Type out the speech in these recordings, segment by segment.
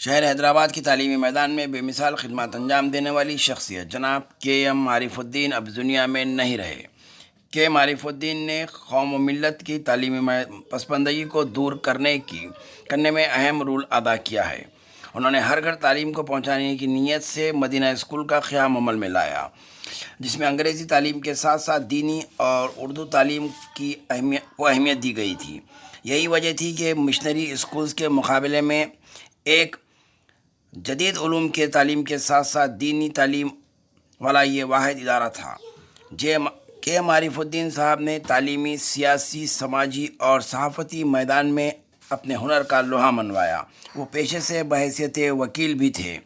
شہر حیدرآباد کی تعلیمی میدان میں بے مثال خدمات انجام دینے والی شخصیت جناب کے ایم عارف الدین اب دنیا میں نہیں رہے۔ کے ایم عارف الدین نے قوم و ملت کی تعلیمی پسماندگی کو دور کرنے میں اہم رول ادا کیا ہے۔ انہوں نے ہر گھر تعلیم کو پہنچانے کی نیت سے مدینہ اسکول کا قیام عمل میں لایا، جس میں انگریزی تعلیم کے ساتھ ساتھ دینی اور اردو تعلیم کی اہمیت دی گئی تھی۔ یہی وجہ تھی کہ مشنری اسکولز کے مقابلے میں ایک جدید علوم کے تعلیم کے ساتھ ساتھ دینی تعلیم والا یہ واحد ادارہ تھا۔ کے ایم عارف الدین صاحب نے تعلیمی، سیاسی، سماجی اور صحافتی میدان میں اپنے ہنر کا لوہا منوایا۔ وہ پیشے سے بحیثیت وکیل بھی تھے۔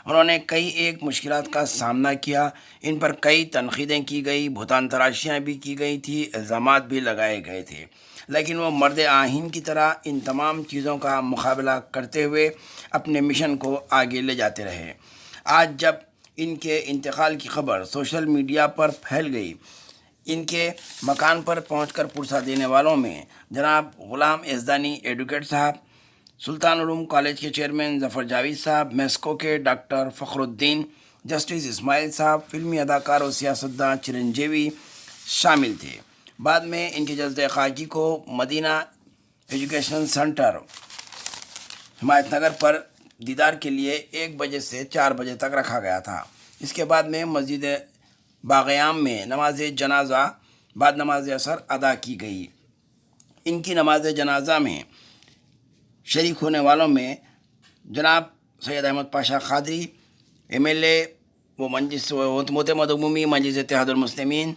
انہوں نے کئی ایک مشکلات کا سامنا کیا، ان پر کئی تنقیدیں کی گئی، بہتان تراشیاں بھی کی گئی تھی، الزامات بھی لگائے گئے تھے، لیکن وہ مرد آہین کی طرح ان تمام چیزوں کا مقابلہ کرتے ہوئے اپنے مشن کو آگے لے جاتے رہے۔ آج جب ان کے انتقال کی خبر سوشل میڈیا پر پھیل گئی، ان کے مکان پر پہنچ کر پرسہ دینے والوں میں جناب غلام یزدانی ایڈوکیٹ صاحب، سلطان علوم کالج کے چیئرمین ظفر جاوید صاحب، میسکو کے ڈاکٹر فخر الدین، جسٹس اسماعیل صاحب، فلمی اداکار و سیاستداں چرنجیوی شامل تھے۔ بعد میں ان کے جسد خاکی کو مدینہ ایجوکیشن سینٹر حمایت نگر پر دیدار کے لیے 1 بجے سے 4 بجے تک رکھا گیا تھا۔ اس کے بعد میں مسجد باغیام میں نماز جنازہ بعد نماز اثر ادا کی گئی۔ ان کی نماز جنازہ میں شریک ہونے والوں میں جناب سید احمد پاشا قادری، MLA و معتمد عمومی مجلس اتحاد المسلمین،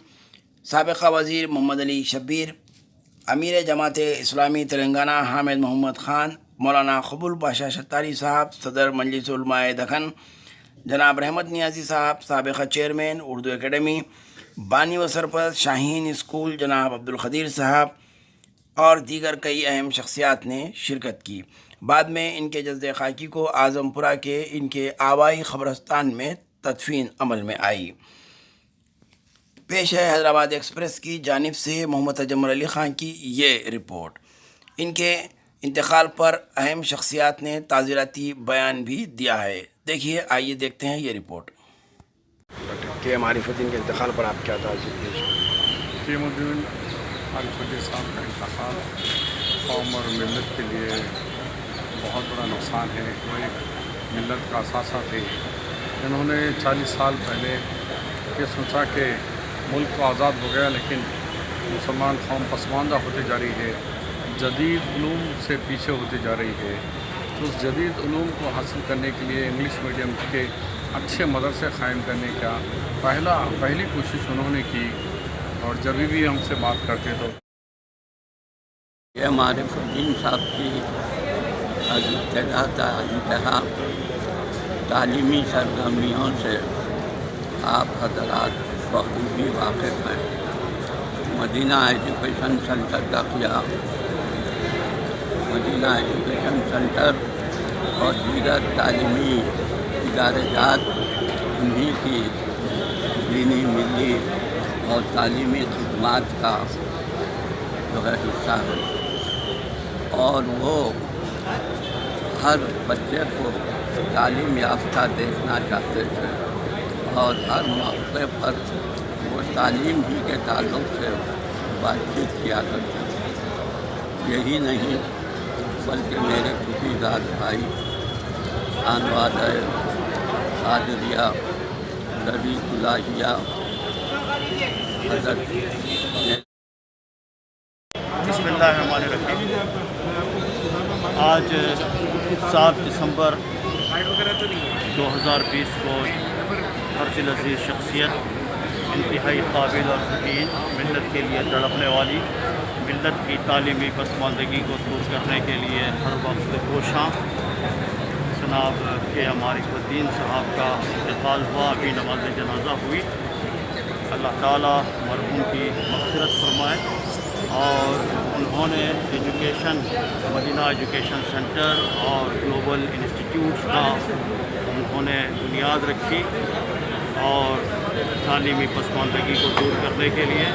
سابقہ وزیر محمد علی شبیر، امیر جماعت اسلامی تلنگانہ حامد محمد خان، مولانا قبول پاشا شتاری صاحب، صدر مجلس علماء دکن جناب رحمت نیازی صاحب، سابقہ چیئرمین اردو اکیڈمی، بانی و سرپرست شاہین اسکول جناب عبدالقدیر صاحب اور دیگر کئی اہم شخصیات نے شرکت کی۔ بعد میں ان کے جسد خاکی کو اعظم پورہ کے ان کے آبائی قبرستان میں تدفین عمل میں آئی۔ پیش ہے حیدرآباد ایکسپریس کی جانب سے محمد تجمل علی خان کی یہ رپورٹ۔ ان کے انتقال پر اہم شخصیات نے تعزیراتی بیان بھی دیا ہے۔ دیکھیے، آئیے دیکھتے ہیں یہ رپورٹ۔ ڈاکٹر کے ایم عارف الدین کے انتقال پر آپ کیا تعزیت پیش کریں؟ کے ایم عارف الدین صاحب کا انتقال قوم اور ملت کے لیے بہت بڑا نقصان ہے۔ وہ ایک ملت کا اثاثہ تھے۔ انہوں نے 40 سال پہلے یہ سوچا کہ ملک تو آزاد ہو گیا، لیکن مسلمان قوم پسماندہ ہوتے جا رہی ہے، جدید علوم سے پیچھے ہوتی جا رہی ہے۔ تو اس جدید علوم کو حاصل کرنے کے لیے انگلش میڈیم کے اچھے مدرسے قائم کرنے کا پہلی کوشش انہوں نے کی، اور جب بھی ہم سے بات کرتے تو کے ایم عارف الدین صاحب کی انتہا تعلیمی سرگرمیوں سے آپ حضرات بخوبی واقف ہیں۔ مدینہ ایجوکیشن سینٹر کا قیام، مدینہ ایجوکیشن سینٹر اور دیگر تعلیمی ادارے جات انہی کی دینی، ملی اور تعلیمی خدمات کا حصہ ہے، اور وہ ہر بچے کو تعلیم یافتہ دیکھنا چاہتے تھے، اور ہر موقع پر وہ تعلیم ہی کے تعلق سے بات چیت کیا کرتے تھے۔ یہی نہیں بلکہ میرے خودی ذات بھائی خانوادہ قادریہ، لڑی الہیہ حضرت بسم اللہ الرحمن الرحیم۔ آج 7 دسمبر 2020 کو عرش العزیز شخصیت، انتہائی قابل اور ذکین، ملت کے لیے تڑپنے والی، ملت کی تعلیمی پسماندگی کو دور کرنے کے لیے ہر وقت کوشاں جناب کے ایم عارف الدین صاحب کا انتقال ہوا۔ ابھی نماز جنازہ ہوئی۔ اللہ تعالیٰ مرحوم کی مغفرت فرمائے، اور انہوں نے ایجوکیشن، مدینہ ایجوکیشن سینٹر اور گلوبل انسٹیٹیوٹس کا انہوں نے بنیاد رکھی، اور تعلیمی پسماندگی کو دور کرنے کے لیے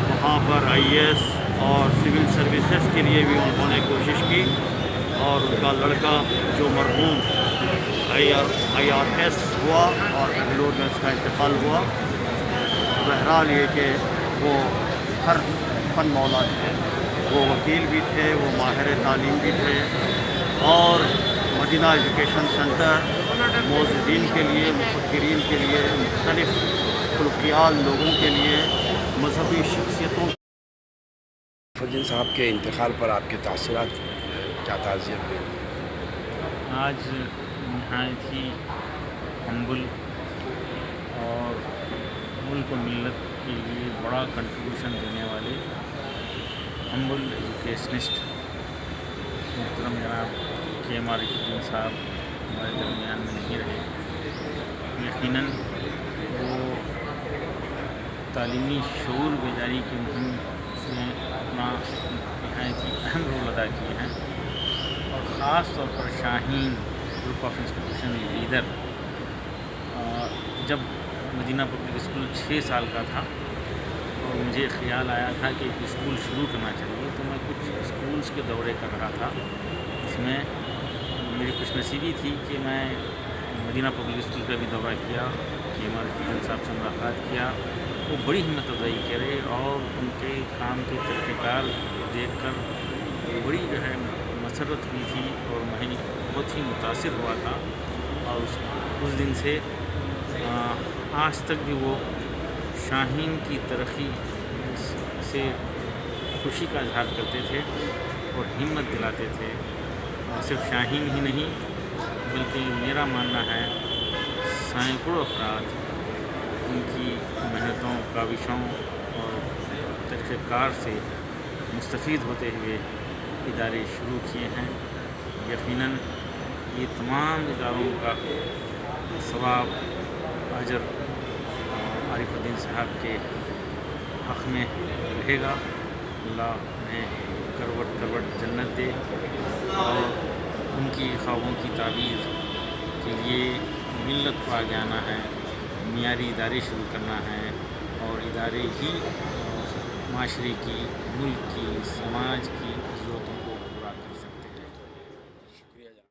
وہاں پر IAS اور سول سروسز کے لیے بھی انہوں نے کوشش کی، اور ان کا لڑکا جو مرحوم IRS ہوا اور بنگلور میں اس کا انتقال ہوا. بہرحال یہ کہ وہ ہر فن مولا تھے، وہ وکیل بھی تھے، وہ ماہر تعلیم بھی تھے، اور مدینہ ایجوکیشن سینٹر معززین کے لیے، مفکرین کے لیے، مختلف خلقیال لوگوں کے لیے، مذہبی شخصیتوں الدین صاحب کے انتقال پر آپ کے تاثرات کیا تعزیت دیں؟ آج نہایت ہی ہمبل اور ملک و ملت کے لیے بڑا کنٹریبیوشن دینے والے ہمبل ایجوکیشنسٹ محترم جناب KM عارف الدین صاحب ہمارے درمیان میں نہیں رہے. یقیناً وہ تعلیمی شعور بیداری کی مہم میں اپنا نہایت ہی اہم رول ادا کیے ہیں، اور خاص طور پر شاہین گروپ آف انسٹیٹیوشن لیڈر جب مدینہ پبلک اسکول 6 سال کا تھا اور مجھے خیال آیا تھا کہ ایک اسکول شروع کرنا چاہیے، تو میں کچھ اسکولس کے دورے کر رہا تھا. اس میں میری خوش نصیبی تھی کہ میں مدینہ پبلک اسکول کا بھی دورہ کیا، KM عارف الدین صاحب سے ملاقات کیا. وہ بڑی ہمت افزائی کرے اور ان کے کام کے طریقہ کار دیکھ کر بڑی جو ہے مسرت ہوئی تھی، اور میں بہت ہی متاثر ہوا تھا. اور اس دن سے آج تک بھی وہ شاہین کی ترقی سے خوشی کا اظہار کرتے تھے اور ہمت دلاتے تھے. اور صرف شاہین ہی نہیں بلکہ میرا ماننا ہے سینکڑوں افراد ان کی محنتوں، کاوشوں اور طریقہ کار سے مستفید ہوتے ہوئے ادارے شروع کیے ہیں. یقیناً یہ تمام اداروں کا ثواب، اجر عارف الدین صاحب کے حق میں رہے گا. اللہ انہیں کروٹ کروٹ جنت دے، اور ان کی خوابوں کی تعبیر کے لیے ملت کو آگے آنا ہے، معیاری ادارے شروع کرنا ہے، اور ادارے ہی معاشرے کی، ملک کی، سماج کی